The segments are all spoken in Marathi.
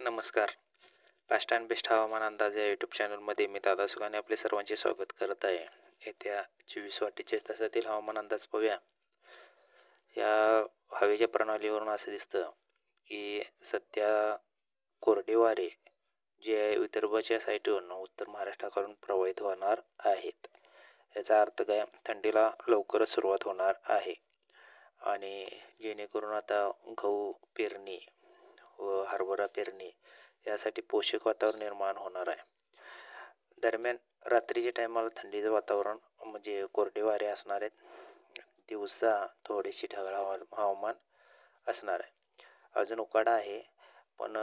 नमस्कार. फास्ट अँड बेस्ट हवामान अंदाज या यूट्यूब चॅनलमध्ये मी दादा सुगाने आपले सर्वांचे स्वागत करत आहे. येत्या 24 तासातील हवामान अंदाज पाहूया. या हवेच्या प्रणालीवरून असं दिसतं की सध्या कोरडे वारे जे विदर्भाच्या साईडवरून उत्तर महाराष्ट्राकडून प्रवाहित होणार आहेत. याचा अर्थ काय, थंडीला लवकरच सुरुवात होणार आहे आणि जेणेकरून आता गहू पेरणी व हरभरा पेरणी यासाठी पोषक वातावरण निर्माण होणार आहे. दरम्यान रात्रीच्या टायमाला थंडीचं वातावरण म्हणजे कोरडे वारे असणार आहेत. दिवसा थोडीशी ढगाळ हवामान असणार आहे. अजून उकाडा आहे, पण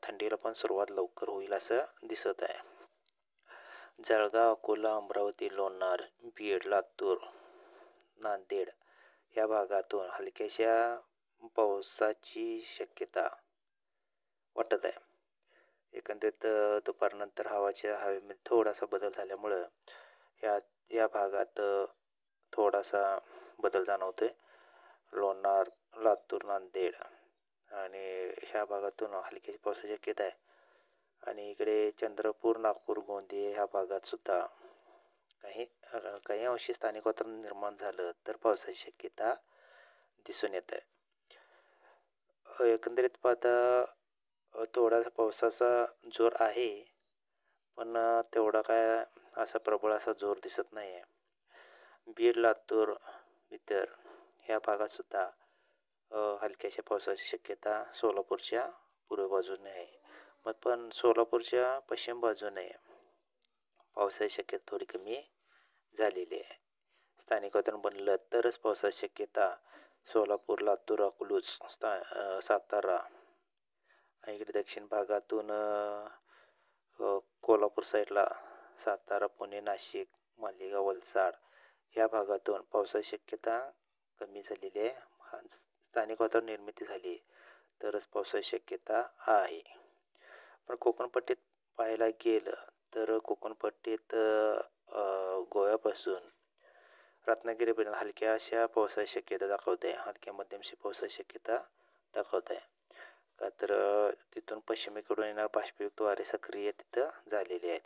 थंडीला पण सुरुवात लवकर होईल असं दिसत आहे. जळगाव, अकोला, अमरावती, लोणार, बीड, लातूर, नांदेड या भागातून हलक्याशा पावसाची शक्यता वाटत आहे. एकंदरीत दुपारनंतर हवेमध्ये थोडासा बदल झाल्यामुळं या भागात थोडासा बदल जाणवतोय. लोणार, लातूर, नांदेड आणि ह्या भागातून हलक्याची पावसाची शक्यता आहे. आणि इकडे चंद्रपूर, नागपूर, गोंदिया ह्या भागात सुद्धा काही अंशी स्थानिक वातावरण निर्माण झालं तर पावसाची शक्यता दिसून येत आहे. एकंदरीत पाहता थोडासा पावसाचा जोर आहे, पण तेवढा काय असा प्रबळ असा जोर दिसत नाही आहे. बीड, लातूर, बिदर ह्या भागात सुद्धा हलक्याशा पावसाची शक्यता सोलापूरच्या पूर्व बाजूने आहे. मग पण सोलापूरच्या पश्चिम बाजूने पावसाची शक्यता थोडी कमी झालेली आहे. स्थानिक वातावरण बनलं तरच पावसाची शक्यता सोलापूर, लातूर, अकलूज, सातारा आणि इकडे दक्षिण भागातून कोल्हापूर साईडला सातारा, पुणे, नाशिक, मालेगाव, वलसाड ह्या भागातून पावसाची शक्यता कमी झालेली आहे. स्थानिक वातावरण निर्मिती झाली तरच पावसाची शक्यता आहे. पण कोकणपट्टीत पाहायला गेलं तर कोकणपट्टीत गोव्यापासून रत्नागिरीपर्यंत हलक्या अशा पावसाची शक्यता दाखवते. हलक्या मध्यमशी पावसाची शक्यता दाखवत आहे. का तर तिथून पश्चिमेकडून येणार बाष्पयुक्त वारे सक्रिय तिथं झालेले आहेत.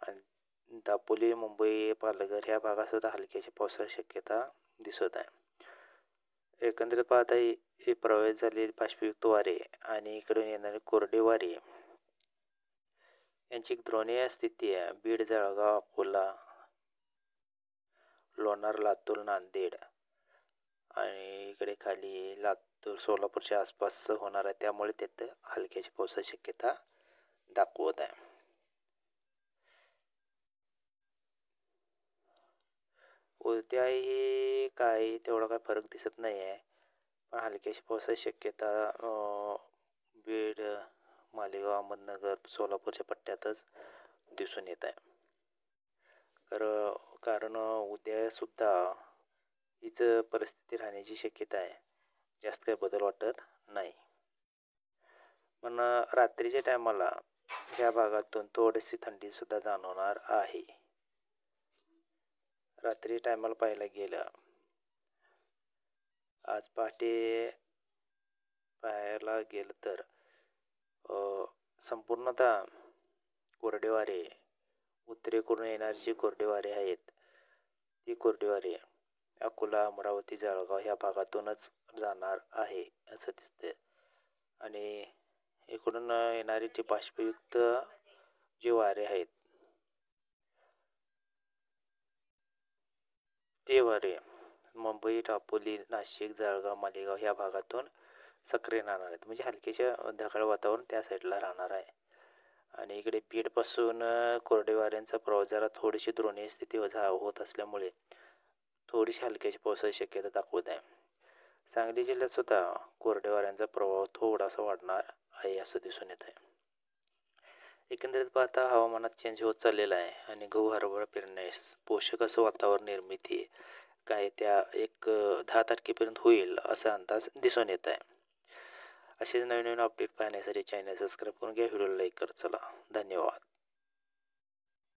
आणि दापोली, मुंबई, पालघर ह्या भागात सुद्धा हलक्याची पावसाची शक्यता दिसत आहे. एकंदरीत पाहता हे प्रवाहित झालेले बाष्पयुक्त वारे आणि इकडून येणारे कोरडे वारे यांची एक द्रोणीय स्थिती आहे. बीड, जळगाव, अकोला, लोणार, लातूर, नांदेड आणि इकडे खाली लातूर, सोलापूरच्या आसपास होणार आहे. त्यामुळे तिथं हलक्याची पावसाची शक्यता दाखवत आहे. उद्याही काही तेवढा काय फरक दिसत नाही आहे, पण हलक्याची पावसाची शक्यता बीड, मालेगाव, अहमदनगर, सोलापूरच्या पट्ट्यातच दिसून येत आहे. कारण उद्या सुद्धा हीच परिस्थिती राहण्याची शक्यता आहे. जास्त काही बदल वाटत नाही. पण रात्रीच्या टायमाला ह्या भागातून थोडीशी थंडी सुद्धा जाणवणार आहे. रात्री टायमाला पाहायला गेलं, आज पहाटे पाहायला गेलं तर संपूर्णतः कोरडे वारे, उत्तरेकडून येणारी जी कोरडे वारे आहेत ती कोरडे वारे अकोला, अमरावती, जळगाव ह्या भागातूनच जाणार आहे असं दिसतंय. आणि इकडून येणारी जी बाष्पयुक्त जे वारे आहेत ते वारे मुंबई, दापोली, नाशिक, जळगाव, मालेगाव ह्या भागातून सक्रिय राहणार आहेत. म्हणजे हलकेशा ढगाळ वातावरण त्या साईडला राहणार आहे. आणि इकडे बीडपासून कोरडे वाऱ्यांचा प्रवास जरा थोडीशी द्रोणीय स्थिती होत असल्यामुळे थोडीशी हलक्याची पावसाची शक्यता दाखवत आहे. सांगली जिल्ह्यात सुद्धा कोरडे वाऱ्यांचा प्रभाव थोडासा वाढणार आहे असं दिसून येत आहे. एकंदरीत पाहता हवामानात चेंज होत चाललेला आहे आणि गहू हरभरा पेरण्यास पोषक असं वातावरण निर्मिती काय त्या 10 तारखेपर्यंत होईल असा अंदाज दिसून येत आहे. असेच नवीन अपडेट पाहण्यासाठी चॅनल सबस्क्राईब करून घ्या, व्हिडिओला लाईक करत चला. धन्यवाद.